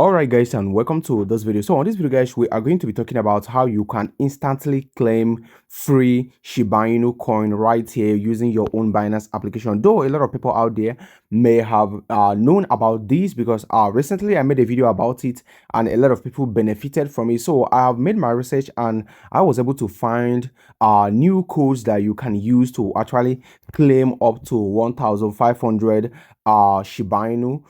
Alright guys, and welcome to this video. So on this video guys, we are going to be talking about how you can instantly claim free Shiba Inu coin right here using your own Binance application. Though a lot of people out there may have known about this because recently I made a video about it and a lot of people benefited from it. So I have made my research and I was able to find new codes that you can use to actually claim up to 1,500 Shiba Inu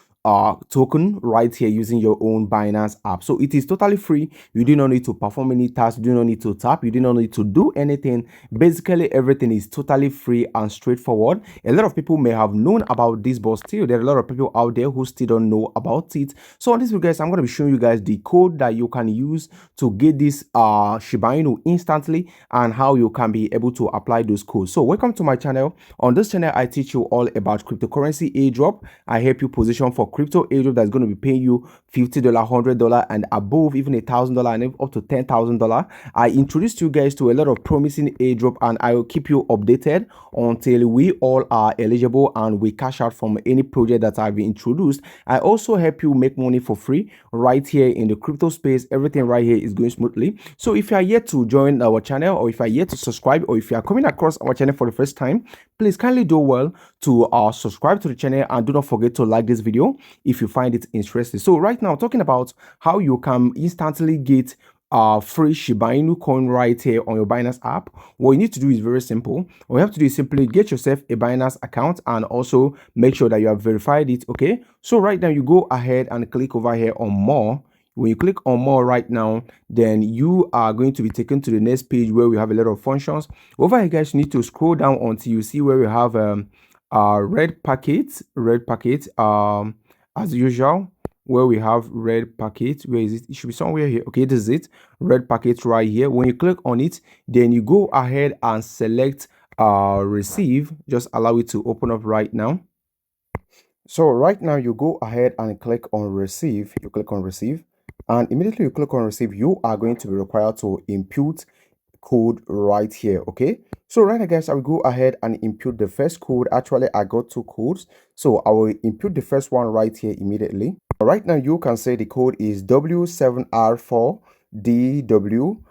token right here using your own Binance app. So it is totally free. You do not need to perform any tasks, you do not need to tap, you do not need to do anything. Basically everything is totally free and straightforward. A lot of people may have known about this, but still there are a lot of people out there who still don't know about it. So on this video guys, I'm going to be showing you guys the code that you can use to get this Shiba Inu instantly and how you can be able to apply those codes. So welcome to my channel. On this channel I teach you all about cryptocurrency airdrop. I help you position for crypto airdrop that's going to be paying you $50, $100 and above, even $1,000 and up to $10,000. I introduced you guys to a lot of promising airdrop and I will keep you updated until we all are eligible and we cash out from any project that I've introduced. I also help you make money for free right here in the crypto space. Everything right here is going smoothly. So if you are yet to join our channel, or if you are yet to subscribe, or if you are coming across our channel for the first time, please kindly do well to subscribe to the channel and do not forget to like this video if you find it interesting. So right now, talking about how you can instantly get free Shiba Inu coin right here on your Binance app. What you need to do is very simple. What you have to do is simply get yourself a Binance account and also make sure that you have verified it. Okay, so right now you go ahead and click over here on more. When you click on more right now, then you are going to be taken to the next page where we have a lot of functions. Over here guys, you need to scroll down until you see where we have red packet as usual, where we have red packet. Where is it? It should be somewhere here. Okay, this is it, red packet right here. When you click on it, then you go ahead and select receive. Just allow it to open up right now. So right now you go ahead and click on receive. You click on receive and immediately you click on receive, you are going to be required to input code right here. Okay, so right now guys, I will go ahead and input the first code. Actually I got two codes, so I will input the first one right here immediately. Right now you can say the code is W7R4DW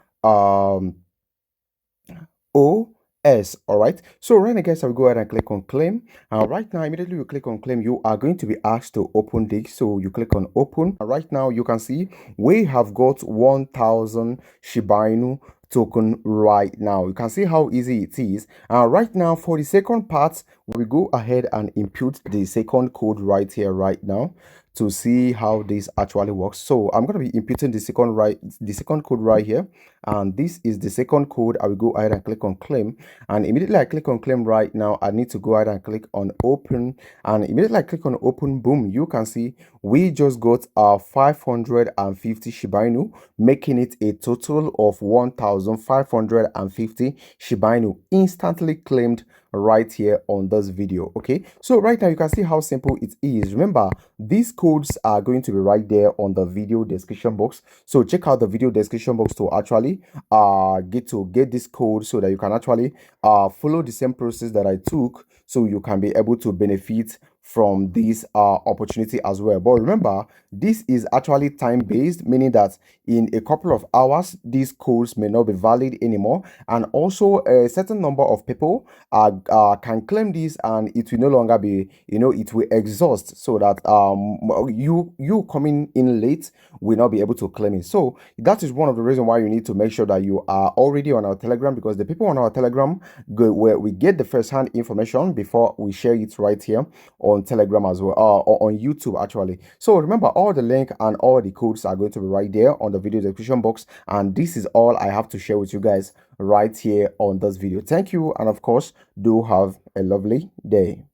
OS. All right, so right now guys, I will go ahead and click on claim. Right now immediately you click on claim, you are going to be asked to open this, so you click on open. Right now you can see we have got 1,000 Shiba Inu token right now. You can see how easy it is. Right now for the second part, we go ahead and input the second code right here right now to see how this actually works. So I'm going to be inputting the second code right here, and this is the second code. I will go ahead and click on claim, and immediately I click on claim right now, I need to go ahead and click on open, and immediately I click on open, boom, you can see we just got 550 Shiba Inu, making it a total of 1,550 Shiba Inu instantly claimed right here on this video. Okay, so right now you can see how simple it is. Remember, these codes are going to be right there on the video description box, so check out the video description box to actually get this code so that you can actually follow the same process that I took, so you can be able to benefit from this opportunity as well. But remember, this is actually time based, meaning that in a couple of hours these codes may not be valid anymore, and also a certain number of people can claim this and it will no longer be, it will exhaust, so that you coming in late will not be able to claim it. So that is one of the reasons why you need to make sure that you are already on our Telegram, because the people on our Telegram go where we get the first hand information before we share it right here on Telegram as well, or on YouTube actually. So remember, all the link and all the codes are going to be right there on the video description box, and this is all I have to share with you guys right here on this video. Thank you, and of course do have a lovely day.